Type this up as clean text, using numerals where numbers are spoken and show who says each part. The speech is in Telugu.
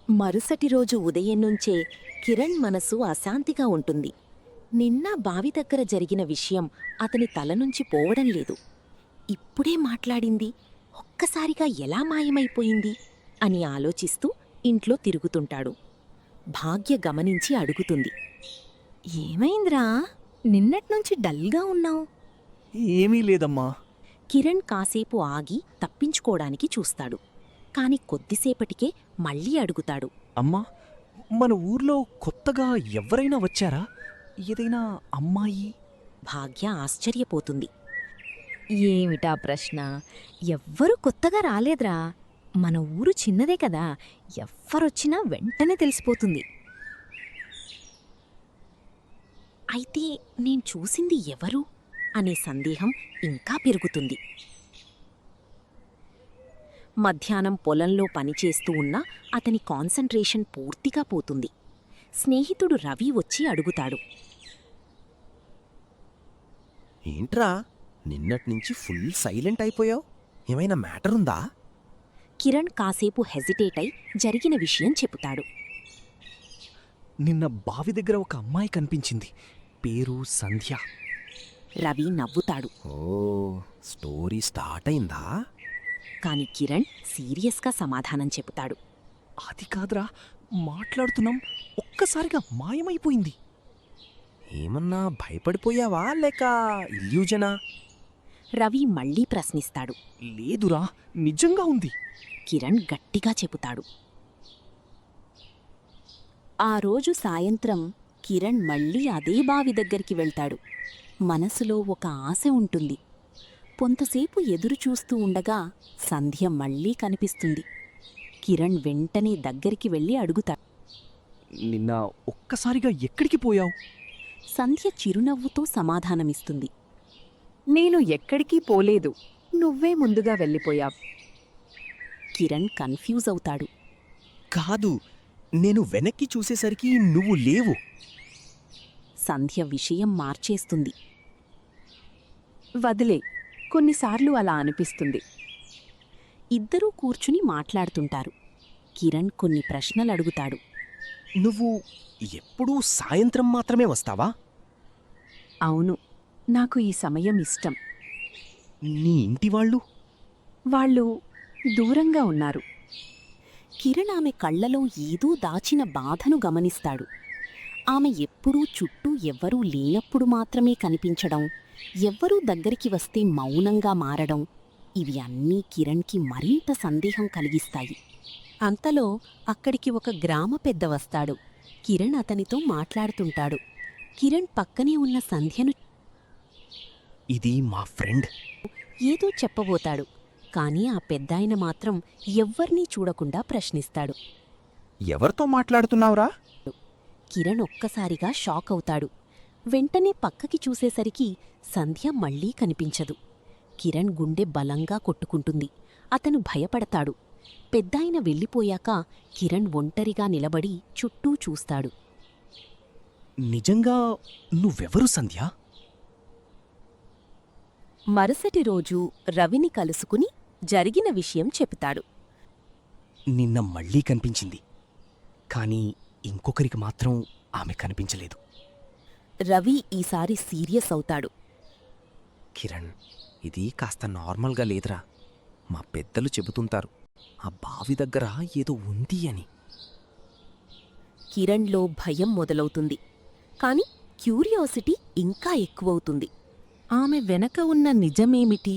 Speaker 1: మరుసటి రోజు ఉదయం నుంచే కిరణ్ మనసు అశాంతిగా ఉంటుంది. నిన్న బావి దగ్గర జరిగిన విషయం అతని తల నుంచి పోవడం లేదు. ఇప్పుడే మాట్లాడింది ఒక్కసారిగా ఎలా మాయమైపోయింది అని ఆలోచిస్తూ ఇంట్లో తిరుగుతుంటాడు. భాగ్య గమనించి అడుగుతుంది, ఏమైందిరా, నిన్నట్నుంచి డల్గా ఉన్నావు?
Speaker 2: ఏమీ లేదమ్మా.
Speaker 1: కిరణ్ కాసేపు ఆగి తప్పించుకోడానికి చూస్తాడు. కాని కొద్దిసేపటికే మళ్ళీ అడుగుతాడు,
Speaker 2: అమ్మా, మన ఊర్లో కొత్తగా ఎవరైనా వచ్చారా? ఏదైనా అమ్మాయి?
Speaker 1: భాగ్య ఆశ్చర్యపోతుంది. ఏమిటా ప్రశ్న? ఎవ్వరూ కొత్తగా రాలేద్రా. మన ఊరు చిన్నదే కదా, ఎవ్వరొచ్చినా వెంటనే తెలిసిపోతుంది. అయితే నేను చూసింది ఎవరు అనే సందేహం ఇంకా పెరుగుతుంది. మధ్యాహ్నం పొలంలో పనిచేస్తూ ఉన్నా అతని కాన్సంట్రేషన్ పూర్తిగా పోతుంది. స్నేహితుడు రవి వచ్చి అడుగుతాడు,
Speaker 3: ఏంట్రా, నిన్నట్నుంచి ఫుల్ సైలెంట్ అయిపోయావు? ఏమైనా మ్యాటర్ ఉందా?
Speaker 1: కిరణ్ కాసేపు హెజిటేట్ అయి జరిగిన విషయం చెబుతాడు.
Speaker 2: నిన్న బావి దగ్గర ఒక అమ్మాయి కనిపించింది. పేరు సంధ్య.
Speaker 1: రవి నవ్వుతాడు.
Speaker 3: ఓ, స్టోరీ స్టార్ట్ అయిందా?
Speaker 1: కాని కిరణ్ సీరియస్గా సమాధానం చెబుతాడు.
Speaker 2: అది కాదురా, మాట్లాడుతున్నాం, ఒక్కసారిగా మాయమైపోయింది.
Speaker 3: ఏమన్నా భయపడిపోయావా లేక ఇల్యూజనా?
Speaker 1: రవి మళ్ళీ ప్రశ్నిస్తాడు.
Speaker 2: లేదురా, నిజంగా ఉంది.
Speaker 1: కిరణ్ గట్టిగా చెబుతాడు. ఆ రోజు సాయంత్రం కిరణ్ మళ్ళీ అదే బావి దగ్గరికి వెళ్తాడు. మనసులో ఒక ఆశ ఉంటుంది. కొంతసేపు ఎదురుచూస్తూ ఉండగా సంధ్య మళ్ళీ కనిపిస్తుంది. కిరణ్ వెంటనే దగ్గరికి వెళ్ళి అడుగుతాడు,
Speaker 2: నిన్న ఒక్కసారిగా ఎక్కడికి పోయావు?
Speaker 1: సంధ్య చిరునవ్వుతో సమాధానమిస్తుంది.
Speaker 4: నేను ఎక్కడికి పోలేదు, నువ్వే ముందుగా వెళ్ళిపోయావ్.
Speaker 1: కిరణ్ కన్ఫ్యూజ్ అవుతాడు.
Speaker 3: కాదు, నేను వెనక్కి చూసేసరికి నువ్వు లేవు.
Speaker 1: సంధ్య విషయం మార్చేస్తుంది.
Speaker 4: వదిలే, కొన్నిసార్లు అలా అనిపిస్తుంది.
Speaker 1: ఇద్దరూ కూర్చుని మాట్లాడుతుంటారు. కిరణ్ కొన్ని ప్రశ్నలు అడుగుతాడు.
Speaker 3: నువ్వు ఎప్పుడూ సాయంత్రం మాత్రమే వస్తావా?
Speaker 4: అవును, నాకు ఈ సమయం ఇష్టం.
Speaker 3: నీ ఇంటి వాళ్ళు?
Speaker 4: వాళ్ళు దూరంగా ఉన్నారు.
Speaker 1: కిరణ్ ఆమె కళ్లలో ఏదో దాచిన బాధను గమనిస్తాడు. ఆమె ఎప్పుడూ చుట్టూ ఎవ్వరూ లేనప్పుడు మాత్రమే కనిపించడం, ఎవ్వరూ దగ్గరికి వస్తే మౌనంగా మారడం, ఇవి అన్నీ కిరణ్కి మరింత సందేహం కలిగిస్తాయి. అంతలో అక్కడికి ఒక గ్రామ పెద్ద వస్తాడు. కిరణ్ అతనితో మాట్లాడుతుంటాడు. కిరణ్ పక్కనే ఉన్న సంధ్యను
Speaker 3: ఇది మా ఫ్రెండ్.
Speaker 1: ఏదో చెప్పబోతాడు. కాని ఆ పెద్దాయన మాత్రం ఎవ్వర్నీ చూడకుండా ప్రశ్నిస్తాడు.
Speaker 3: ఎవరితో మాట్లాడుతున్నావురా?
Speaker 1: కిరణ్ ఒక్కసారిగా షాక్ అవుతాడు. వెంటనే పక్కకి చూసేసరికి సంధ్య మళ్లీ కనిపించదు. కిరణ్ గుండె బలంగా కొట్టుకుంటుంది. అతను భయపడతాడు. పెద్దాయన వెళ్ళిపోయాక కిరణ్ ఒంటరిగా నిలబడి చుట్టూ చూస్తాడు.
Speaker 3: నిజంగా నువ్వెవరు సంధ్య?
Speaker 1: మరుసటి రోజు రవిని కలుసుకుని జరిగిన విషయం చెబుతాడు.
Speaker 3: నిన్న మళ్ళీ కనిపించింది, కానీ ఇంకొకరికి మాత్రం ఆమె కనిపించలేదు.
Speaker 1: రవి ఈసారి సీరియస్ అవుతాడు.
Speaker 3: కిరణ్, ఇది కాస్త నార్మల్గా లేదురా. మా పెద్దలు చెబుతుంటారు, ఆ బావి దగ్గర ఏదో ఉంది అని.
Speaker 1: కిరణ్లో భయం మొదలవుతుంది. కాని క్యూరియాసిటీ ఇంకా ఎక్కువవుతుంది. ఆమె వెనక ఉన్న నిజమేమిటి